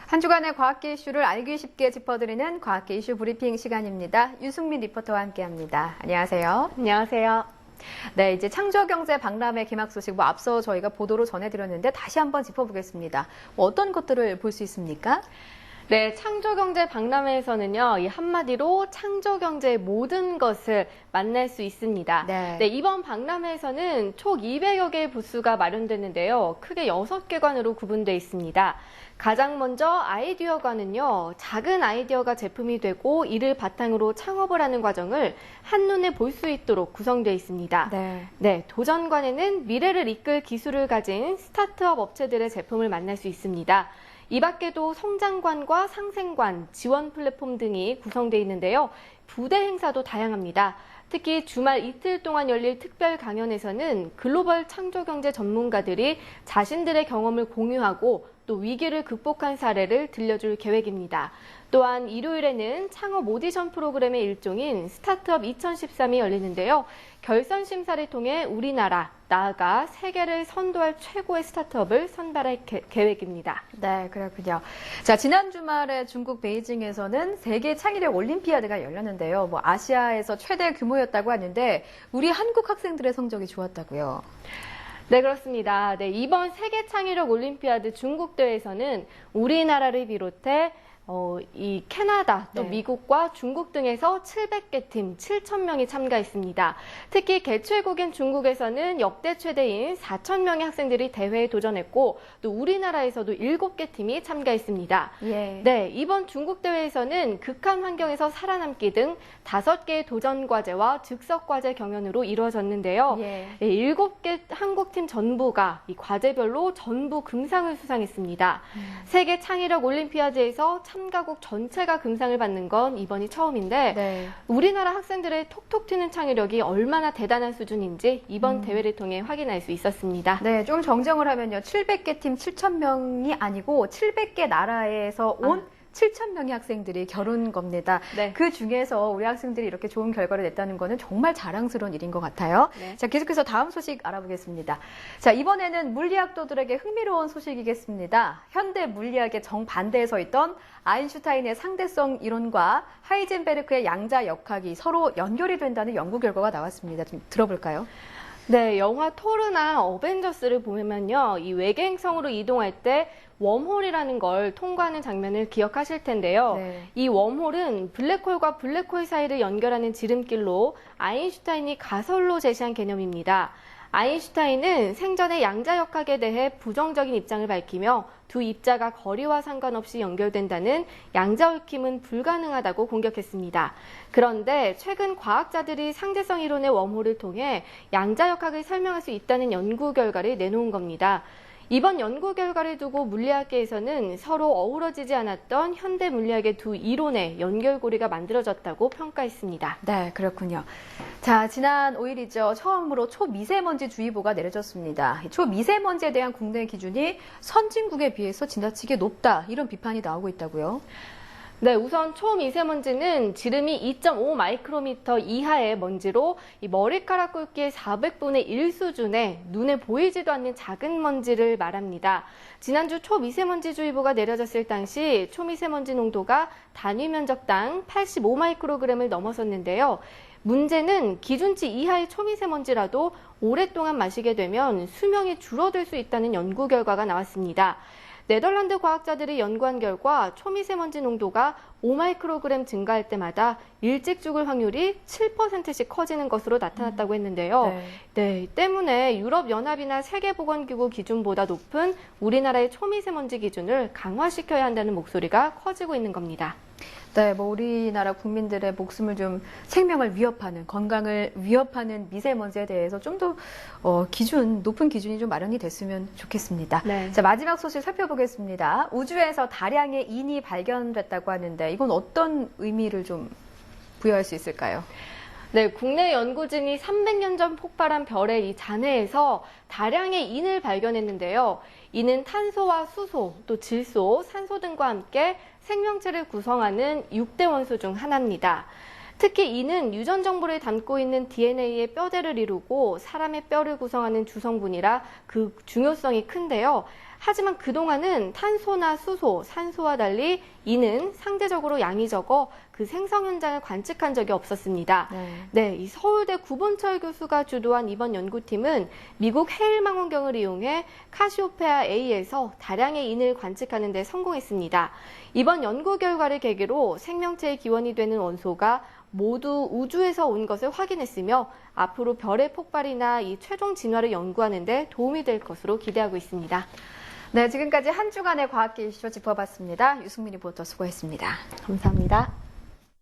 한 주간의 과학계 이슈를 알기 쉽게 짚어드리는 과학계 이슈 브리핑 시간입니다. 유승민 리포터와 함께합니다. 안녕하세요. 안녕하세요. 네, 이제 창조경제 박람회 개막 소식 앞서 저희가 보도로 전해드렸는데 다시 한번 짚어보겠습니다. 어떤 것들을 볼 수 있습니까? 네, 창조경제 박람회에서는요, 이 한마디로 창조경제의 모든 것을 만날 수 있습니다. 네. 이번 박람회에서는 총 200여 개의 부스가 마련됐는데요. 크게 6개관으로 구분되어 있습니다. 가장 먼저 아이디어관은요, 작은 아이디어가 제품이 되고 이를 바탕으로 창업을 하는 과정을 한눈에 볼 수 있도록 구성되어 있습니다. 네, 도전관에는 미래를 이끌 기술을 가진 스타트업 업체들의 제품을 만날 수 있습니다. 이 밖에도 성장관과 상생관, 지원 플랫폼 등이 구성되어 있는데요. 부대 행사도 다양합니다. 특히 주말 이틀 동안 열릴 특별 강연에서는 글로벌 창조경제 전문가들이 자신들의 경험을 공유하고 또 위기를 극복한 사례를 들려줄 계획입니다. 또한 일요일에는 창업 오디션 프로그램의 일종인 스타트업 2013이 열리는데요. 결선 심사를 통해 우리나라, 나아가 세계를 선도할 최고의 스타트업을 선발할 계획입니다. 네, 그렇군요. 자, 지난 주말에 중국 베이징에서는 세계 창의력 올림피아드가 열렸는데요. 아시아에서 최대 규모였다고 하는데 우리 한국 학생들의 성적이 좋았다고요. 네, 그렇습니다. 이번 세계 창의력 올림피아드 중국 대회에서는 우리나라를 비롯해 이 캐나다, 또 미국과 중국 등에서 700개 팀 7,000명이 참가했습니다. 특히 개최국인 중국에서는 역대 최대인 4,000명의 학생들이 대회에 도전했고 또 우리나라에서도 7개 팀이 참가했습니다. 예. 이번 중국 대회에서는 극한 환경에서 살아남기 등 5개의 도전 과제와 즉석 과제 경연으로 이루어졌는데요. 7개 한국팀 전부가 이 과제별로 전부 금상을 수상했습니다. 세계 창의력 올림피아드에서 참가국 전체가 금상을 받는 건 이번이 처음인데 우리나라 학생들의 톡톡 튀는 창의력이 얼마나 대단한 수준인지 이번 대회를 통해 확인할 수 있었습니다. 네, 좀 정정을 하면요. 700개 팀 7,000명이 아니고 700개 나라에서 온 7,000명의 학생들이 겨룬 겁니다. 그 중에서 우리 학생들이 이렇게 좋은 결과를 냈다는 거는 정말 자랑스러운 일인 것 같아요. 자, 계속해서 다음 소식 알아보겠습니다. 자, 이번에는 물리학도들에게 흥미로운 소식이겠습니다. 현대 물리학의 정반대에 서 있던 아인슈타인의 상대성 이론과 하이젠베르크의 양자 역학이 서로 연결이 된다는 연구 결과가 나왔습니다. 좀 들어볼까요? 네, 영화 토르나 어벤져스를 보면요, 이 외계 행성으로 이동할 때 웜홀이라는 걸 통과하는 장면을 기억하실 텐데요. 이 웜홀은 블랙홀과 블랙홀 사이를 연결하는 지름길로 아인슈타인이 가설로 제시한 개념입니다. 아인슈타인은 생전에 양자역학에 대해 부정적인 입장을 밝히며 두 입자가 거리와 상관없이 연결된다는 양자얽힘은 불가능하다고 공격했습니다. 그런데 최근 과학자들이 상대성 이론의 웜홀을 통해 양자역학을 설명할 수 있다는 연구 결과를 내놓은 겁니다. 이번 연구 결과를 두고 물리학계에서는 서로 어우러지지 않았던 현대 물리학의 두 이론의 연결고리가 만들어졌다고 평가했습니다. 네, 그렇군요. 자, 지난 5일이죠. 처음으로 초미세먼지주의보가 내려졌습니다. 초미세먼지에 대한 국내 기준이 선진국에 비해서 지나치게 높다, 이런 비판이 나오고 있다고요. 네, 우선 초미세먼지는 지름이 2.5 마이크로미터 이하의 먼지로 이 머리카락 굵기의 400분의 1 수준의 눈에 보이지도 않는 작은 먼지를 말합니다. 지난주 초미세먼지주의보가 내려졌을 당시 초미세먼지 농도가 단위 면적당 85 마이크로그램을 넘어섰는데요. 문제는 기준치 이하의 초미세먼지라도 오랫동안 마시게 되면 수명이 줄어들 수 있다는 연구 결과가 나왔습니다. 네덜란드 과학자들이 연구한 결과 초미세먼지 농도가 5마이크로그램 증가할 때마다 일찍 죽을 확률이 7%씩 커지는 것으로 나타났다고 했는데요. 때문에 유럽연합이나 세계보건기구 기준보다 높은 우리나라의 초미세먼지 기준을 강화시켜야 한다는 목소리가 커지고 있는 겁니다. 네, 우리나라 국민들의 목숨을 좀 생명을 위협하는, 건강을 위협하는 미세먼지에 대해서 좀 더 높은 기준이 좀 마련이 됐으면 좋겠습니다. 자, 마지막 소식 살펴보겠습니다. 우주에서 다량의 인이 발견됐다고 하는데 이건 어떤 의미를 좀 부여할 수 있을까요? 네, 국내 연구진이 300년 전 폭발한 별의 이 잔해에서 다량의 인을 발견했는데요. 이는 탄소와 수소, 또 질소, 산소 등과 함께 생명체를 구성하는 6대 원소 중 하나입니다. 특히 이는 유전 정보를 담고 있는 DNA의 뼈대를 이루고 사람의 뼈를 구성하는 주성분이라 그 중요성이 큰데요. 하지만 그동안은 탄소나 수소, 산소와 달리 이는 상대적으로 양이 적어 그 생성 현장을 관측한 적이 없었습니다. 네, 이 서울대 구본철 교수가 주도한 이번 연구팀은 미국 해일 망원경을 이용해 카시오페아 A에서 다량의 인을 관측하는 데 성공했습니다. 이번 연구 결과를 계기로 생명체의 기원이 되는 원소가 모두 우주에서 온 것을 확인했으며 앞으로 별의 폭발이나 이 최종 진화를 연구하는 데 도움이 될 것으로 기대하고 있습니다. 네, 지금까지 한 주간의 과학계 이슈 짚어봤습니다. 유승민 리포터 수고했습니다. 감사합니다.